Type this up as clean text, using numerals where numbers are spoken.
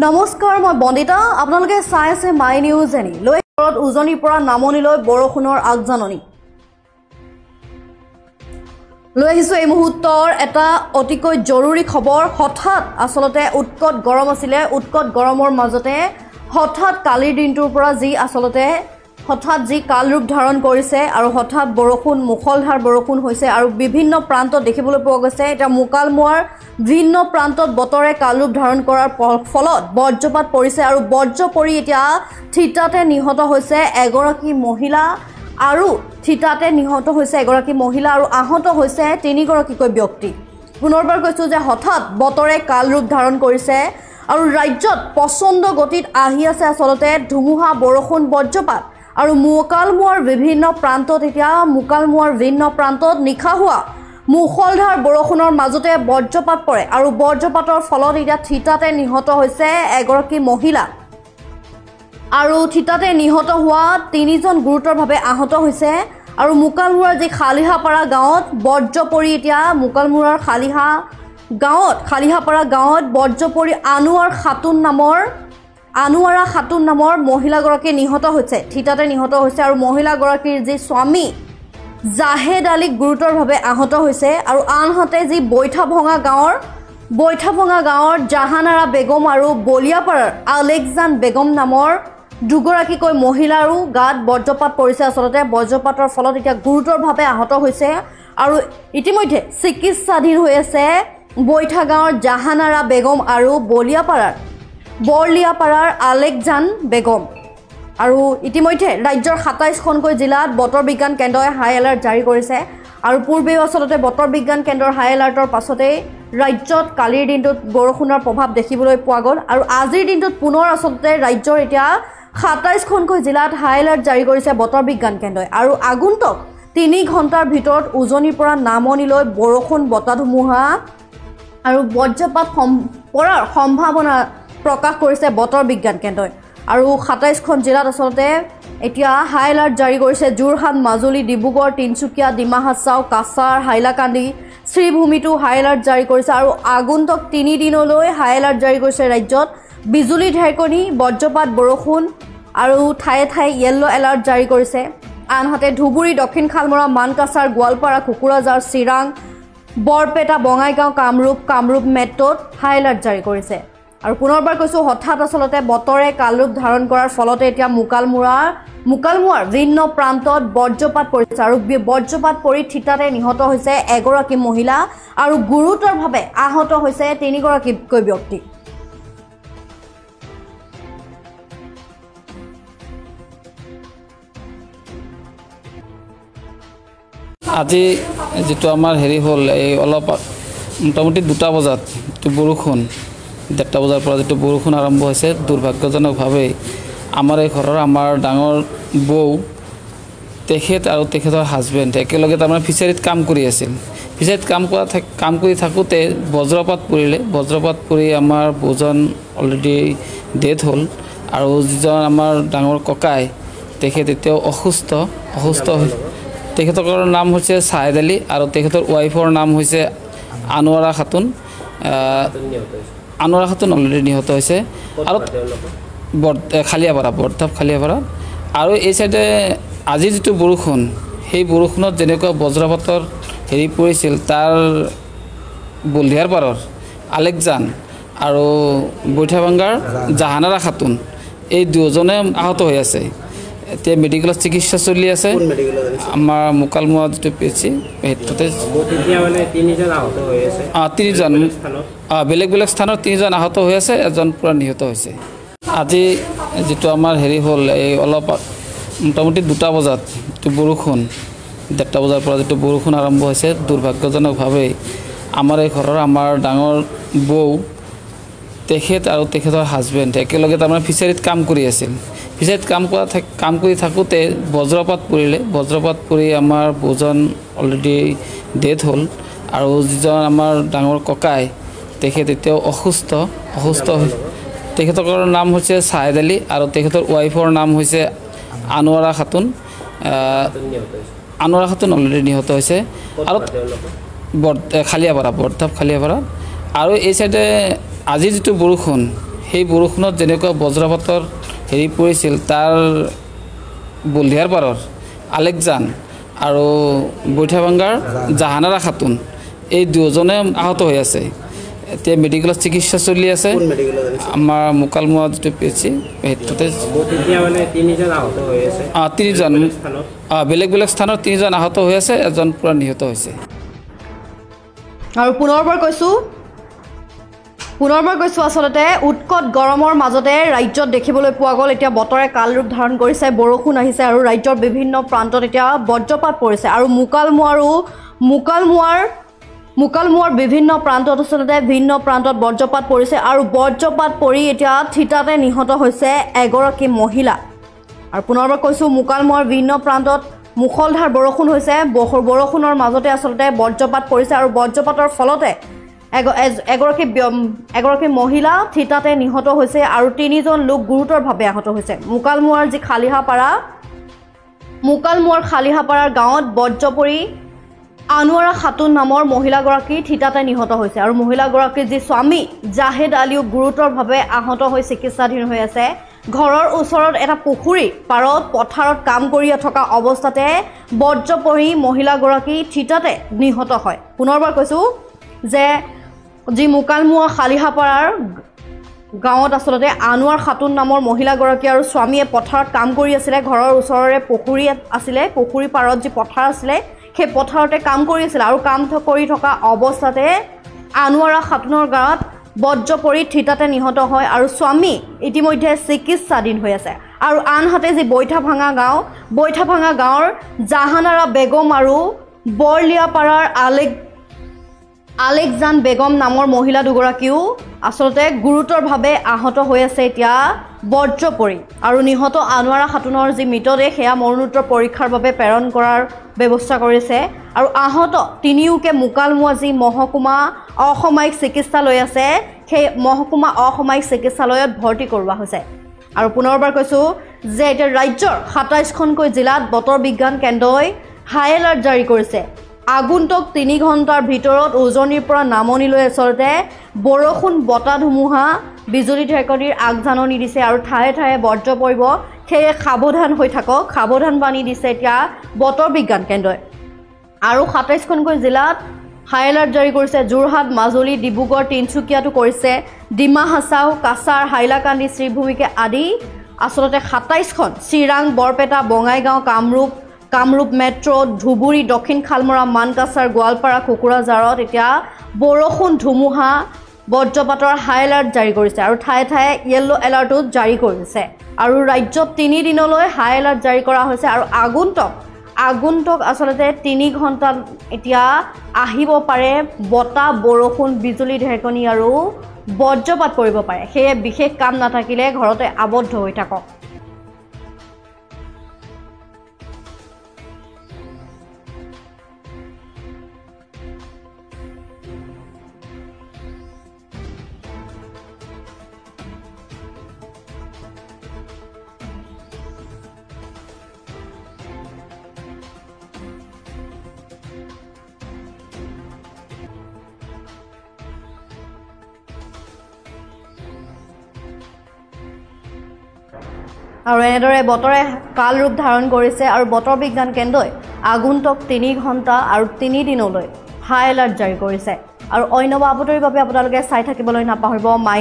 নমস্কাৰ মই বন্দিতা আপোনালোকে চাই আছে মাই নিউজ এনি লৈ উজনিৰ পৰা নামনিলৈ বৰষুণৰ আগজাননী লৈ আহিছো এই মুহূৰ্তৰ এটা অতিকৈ জৰুৰী খবৰ হঠাৎ আসলতে উৎকট গৰম আছিল উৎকট গৰমৰ মাজতে হঠাৎ কালিৰ দিনটোৰ পৰা যি আসলতে হঠাৎ যি কাল ৰূপ ধাৰণ কৰিছে আৰু হঠাৎ বৰষুণ মুখলধাৰ বৰষুণ হৈছে আৰু বিভিন্ন প্ৰান্তত দেখিবলৈ পোৱা গৈছে এটা মুকালমুৱাৰ ভিন্ন প্ৰান্তত বতৰে কাল ৰূপ ধাৰণ কৰাৰ ফলত বজ্ৰপাত পৰিছে আৰু বজ্ৰ পৰি এতিয়া থিতাতে নিহত হৈছে এগৰাকী মহিলা আৰু থিতাতে নিহত হৈছে এগৰাকী মহিলা আৰু আহত হৈছে তিনিগৰাকীকৈ ব্যক্তি পুনৰবাৰ কৈছো যে হঠাৎ বতৰে কাল ৰূপ ধাৰণ কৰিছে আৰু ৰাজ্যত প্ৰচণ্ড গতিত আহি আছে আসলতে ধুমুহা বৰষুণ বজ্ৰপাত আৰু মুকালমুৱাৰ বিভিন্ন প্ৰান্তত এতিয়া মুকালমুৱাৰ ভিন্ন প্ৰান্তত নিখা হোৱা মুখলধাৰ বৰষুণৰ মাজতে বজ্ৰপাত পৰে আৰু বজ্ৰপাতৰ ফলত এতিয়া থিতাতে নিহত হৈছে এগৰাকী মহিলা আৰু থিতাতে নিহত হোৱা তিনিজন গুৰুতৰভাৱে আহত হৈছে আৰু মুকালমুৱাৰ যি খালিহাপাৰা গাঁৱত বজ্ৰ পৰি এতিয়া মুকালমুৱাৰ খালিহাপাৰা গাঁৱত বজ্ৰ পৰি আনোৱাৰা খাতুন নামৰ মহিলাগৰাকী নিহত হৈছে থিতাতে নিহত হৈছে আৰু মহিলাগৰাকীৰ যি স্বামী জাহেদ আলী গুৰুতৰভাৱে আহত হৈছে আৰু আনহাতে যি বৈঠাভঙা গাঁৱৰ জাহানাৰা বেগম আৰু বলিয়াপাৰাৰ আলেকজান বেগম নামৰ দুগৰাকীকৈ মহিলাৰো গাত বজ্ৰপাত পৰিছে আসলতে বজ্ৰপাতৰ ফলত এতিয়া গুৰুতৰভাৱে আহত হৈছে আৰু ইতিমধ্যে চিকিৎসাধীন হৈ আছে বৈঠা গাঁৱৰ জাহানাৰা বেগম আৰু বৰলিয়াপাৰাৰ আলেকজান বেগম আৰু ইতিমধ্যে ৰাজ্যৰ ২৭খনকৈ জিলাত বতৰ বিজ্ঞান কেন্দ্ৰই হাই এলাৰ্ট জাৰি কৰিছে আৰু পূৰ্বেও আসলতে বতৰ বিজ্ঞান কেন্দ্ৰৰ হাই এলাৰ্টৰ পাছতে ৰাজ্যত কালিৰ দিনটোত বৰষুণৰ প্ৰভাৱ দেখিবলৈ পোৱা গ'ল আৰু আজিৰ দিনটোত পুনৰ আসলতে ৰাজ্যৰ এতিয়া ২৭খনকৈ জিলাত হাই এলাৰ্ট জাৰি কৰিছে বতৰ বিজ্ঞান কেন্দ্ৰই আৰু আগন্তুক ৩ ঘণ্টাৰ ভিতৰত উজনিৰ পৰা নামনিলৈ বৰষুণ বতাহ ধুমুহা আৰু বজ্ৰপাত পৰাৰ সম্ভাৱনা প্ৰকাশ কৰিছে বতৰ বিজ্ঞান কেন্দ্ৰই আৰু ২৭খন জিলাত আসলতে এতিয়া হাই এলাৰ্ট জাৰি কৰিছে যোৰহাট মাজুলী ডিব্ৰুগড় তিনচুকীয়া ডিমা হাছাও কাছাৰ হাইলাকান্দি শ্ৰীভূমিতো হাই এলাৰ্ট জাৰি কৰিছে আৰু আগন্তুক ৩ দিনলৈ হাই এলাৰ্ট জাৰি কৰিছে ৰাজ্যত বিজুলী ঢেৰেকণি বজ্ৰপাত বৰষুণ আৰু ঠায়ে ঠায়ে য়েল্লো এলাৰ্ট জাৰি কৰিছে আনহাতে ধুবুৰী দক্ষিণ খালমৰা মানকাছাৰ গোৱালপাৰা কুকুৰাঝাৰ চিৰাং বৰপেটা বঙাইগাঁও কামৰূপ মেট্ৰত হাই এলাৰ্ট জাৰি কৰিছে আৰু পুনৰবাৰ কৈছো হঠাৎ আসলতে বতৰে কাল ৰূপ ধাৰণ কৰাৰ ফলতে এতিয়া মুকালমুৱাৰ ভিন্ন প্ৰান্তত বজ্ৰপাত পৰিছে আৰু বজ্ৰপাত পৰি থিতাতে নিহত হৈছে এগৰাকী মহিলা আৰু গুৰুতৰভাৱে আহত হৈছে তিনিগৰাকীকৈ ব্যক্তি আজি যেটো আমাৰ হেৰি হ'ল এই অলপ মোটামুটি 2টা বজাত বৰষুণ 1:30 বজাৰ পৰা যেটো বৰষুণ আৰম্ভ হৈছে দুৰ্ভাগ্যজনকভাৱে আমাৰ এই ঘৰৰ আমাৰ ডাঙৰ বৌ তেখেত আৰু তেখেতৰ হাজবেণ্ড একেলগে তাৰমানে ফিচাৰীত কাম কৰি আছিল ফিচাৰীত কাম কৰি থাকোঁতে বজ্ৰপাত পৰি আমাৰ বৌজন অলৰেডি ডেথ হ'ল আৰু যিজন আমাৰ ডাঙৰ ককাই তেখেত এতিয়াও অসুস্থ তেখেতৰ নাম হৈছে জাহেদ আলী আৰু তেখেতৰ ৱাইফৰ নাম হৈছে আনোৱাৰা খাতুন অলৰেডি নিহত হৈছে আৰু খালিয়াপাৰা আৰু এই চাইডে আজি যিটো বৰষুণ সেই বৰষুণত যেনেকুৱা বজ্ৰপাতৰ হেৰি পৰিছিল তাৰ বলিয়াৰ পাৰৰ আলেকজান আৰু বৈঠাভাঙাৰ জাহানাৰা খাতুন এই দুজনে আহত হৈ আছে এতিয়া মেডিকেলত চিকিৎসা চলি আছে আমাৰ মুকালমুৱা যেটো পেছি হেততে তিনিজন আহত হৈ আছে তিনিজন বেলেগ স্থানত 3জন আহত হৈ আছে এজন পুৰা নিহত হৈছে আজি যেটো আমাৰ হেৰি হ'ল এই অলপ মোটামুটি 2টা বজাত বৰষুণ 1:30 বজাৰ পৰা যেটো বৰষুণ আৰম্ভ হৈছে দুৰ্ভাগ্যজনকভাৱে আমাৰ এই ঘৰৰ আমাৰ ডাঙৰ বৌ তেখেত আৰু তেখেতৰ হাজবেণ্ড একেলগে তাৰমানে ফিচাৰীত কাম কৰি আছিল ফিচাৰীত কাম কৰি থাকোঁতে বজ্ৰপাত পৰি আমাৰ বৌজন অলৰেডি ডেথ হ'ল আৰু যিজন আমাৰ ডাঙৰ ককাই তেখেত এতিয়াও অসুস্থ তেখেতৰ নাম হৈছে জাহেদ আলী আৰু তেখেতৰ ৱাইফৰ নাম হৈছে আনোৱাৰা খাতুন অলৰেডি নিহত হৈছে আৰু খালিয়াপাৰা আৰু এই চাইডে আজি যিটো বৰষুণ সেই বৰষুণত যেনেকুৱা বজ্ৰপাতৰ হেৰি পৰিছিল তাৰ বলধিয়াৰ পাৰৰ আলেকজান আৰু বৈঠাভাঙ্গাৰ জাহানাৰা খাতুন এই দুজনে আহত হৈ আছে। এতিয়া মেডিকেলত চিকিৎসা চলি আছে। আমাৰ মুকালমুৱা যিটো পেচি সেইটোতে তিনিজন বেলেগ বেলেগ স্থানত তিনিজন আহত হৈ আছে, এজন পূৰা নিহত হৈছে। আৰু পুনৰবাৰ কৈছোঁ আচলতে উৎকট গৰমৰ মাজতে ৰাজ্যত দেখিবলৈ পোৱা গ'ল এতিয়া বতৰে কাল ৰূপ ধাৰণ কৰিছে, বৰষুণ আহিছে আৰু ৰাজ্যৰ বিভিন্ন প্ৰান্তত এতিয়া বজ্ৰপাত পৰিছে। আৰু মুকালমুৱাৰ বিভিন্ন প্ৰান্তত আচলতে ভিন্ন প্ৰান্তত বজ্ৰপাত পৰিছে আৰু বজ্ৰপাত পৰি এতিয়া থিতাতে নিহত হৈছে এগৰাকী মহিলা। আৰু পুনৰবাৰ কৈছোঁ মুকালমুৱাৰ বিভিন্ন প্ৰান্তত মুখলধাৰ বৰষুণ হৈছে, বৰষুণৰ মাজতে আচলতে বজ্ৰপাত পৰিছে আৰু বজ্ৰপাতৰ ফলতে এগৰাকী মহিলা থিতাতে নিহত হৈছে আৰু 3জন লোক গুৰুতৰভাৱে আহত হৈছে। মুকালমুৱাৰ খালিহাপাৰাৰ গাঁৱত বজ্ৰ পৰি আনোৱাৰা খাতুন নামৰ মহিলাগৰাকী থিতাতে নিহত হৈছে আৰু মহিলাগৰাকীৰ যি স্বামী জাহেদ আলীও গুৰুতৰভাৱে আহত হৈ চিকিৎসাধীন হৈ আছে। ঘৰৰ ওচৰত এটা পুখুৰী পাৰত পথাৰত কাম কৰি থকা অৱস্থাতে বজ্ৰ পৰি মহিলাগৰাকী থিতাতে নিহত হয়। পুনৰবাৰ কৈছোঁ যে যি মুকালমুৱা খালিহাপাৰাৰ গাঁৱত আচলতে আনোৱাৰ খাতুন নামৰ মহিলাগৰাকী আৰু স্বামীয়ে পথাৰত কাম কৰি আছিলে। ঘৰৰ ওচৰৰে পুখুৰী আছিলে, পুখুৰী পাৰত যি পথাৰ আছিলে সেই পথাৰতে কাম কৰি আছিলে আৰু কাম কৰি থকা অৱস্থাতে আনোৱাৰা খাতুনৰ গাঁৱত বজ্ৰ পৰি থিতাতে নিহত হয় আৰু স্বামী ইতিমধ্যে চিকিৎসাধীন হৈ আছে। আৰু আনহাতে যি বৈঠাভাঙ্গা গাঁৱৰ জাহানাৰা বেগম আৰু বৰলিয়াপাৰাৰ আলেকজান বেগম নামৰ মহিলা দুগৰাকীও আচলতে গুৰুতৰভাৱে আহত হৈ আছে এতিয়া বজ্ৰ পৰি। আৰু নিহত আনোৱাৰা খাতুনৰ যি মৃতদেহ সেয়া মৰণোত্তৰ পৰীক্ষাৰ বাবে প্ৰেৰণ কৰাৰ ব্যৱস্থা কৰিছে আৰু আহত তিনিওকে মুকালমুৱা যি মহকুমা অসাময়িক চিকিৎসালয় আছে সেই মহকুমা অসাময়িক চিকিৎসালয়ত ভৰ্তি কৰোৱা হৈছে। আৰু পুনৰবাৰ কৈছোঁ যে এতিয়া ৰাজ্যৰ 27খনকৈ জিলাত বতৰ বিজ্ঞান কেন্দ্ৰই হাই এলাৰ্ট জাৰি কৰিছে। আগন্তুক 3 ঘণ্টাৰ ভিতৰত উজনিৰ পৰা নামনিলৈ আচলতে বৰষুণ বতাহ ধুমুহা বিজুলী ঢেৰেকনিৰ আগজাননী দিছে আৰু ঠায়ে ঠায়ে বজ্ৰ পৰিব, সেয়ে সাৱধান হৈ থাকক, সাৱধান বাণী দিছে এতিয়া বতৰ বিজ্ঞান কেন্দ্ৰই। আৰু 27খনকৈ জিলাত হাই এলাৰ্ট জাৰি কৰিছে। যোৰহাট, মাজুলী, ডিব্ৰুগড়, তিনিচুকীয়াতো কৰিছে, ডিমা হাছাও, কাছাৰ, হাইলাকান্দি, শ্ৰীভূমিকে আদি আচলতে 27খন, চিৰাং, বৰপেটা, বঙাইগাঁও, কামৰূপ মেট্ৰ', ধুবুৰী, দক্ষিণ খালমৰা, মানকাছাৰ, গোৱালপাৰা, কোকৰাঝাৰত এতিয়া বৰষুণ ধুমুহা বজ্ৰপাতৰ হাই এলাৰ্ট জাৰি কৰিছে আৰু ঠায়ে ঠায়ে য়েল্লো এলাৰ্টো জাৰি কৰিছে। আৰু ৰাজ্যত 3 দিনলৈ হাই এলাৰ্ট জাৰি কৰা হৈছে আৰু আগন্তুক আচলতে 3 ঘণ্টাত এতিয়া আহিব পাৰে বতাহ, বৰষুণ, বিজুলী ঢেৰেকনি আৰু বজ্ৰপাত পৰিব পাৰে। সেয়ে বিশেষ কাম নাথাকিলে ঘৰতে আবদ্ধ হৈ থাকক। আৰু এনেদৰে বতৰে কাল ৰূপ ধাৰণ কৰিছে আৰু বতৰ বিজ্ঞান কেন্দ্ৰই আগন্তুক 3 ঘণ্টা আৰু 3 দিনলৈ হাই এলাৰ্ট জাৰি কৰিছে। আৰু অন্য বাতৰিৰ বাবে আপোনালোকে চাই থাকিবলৈ নাপাহৰিব মাই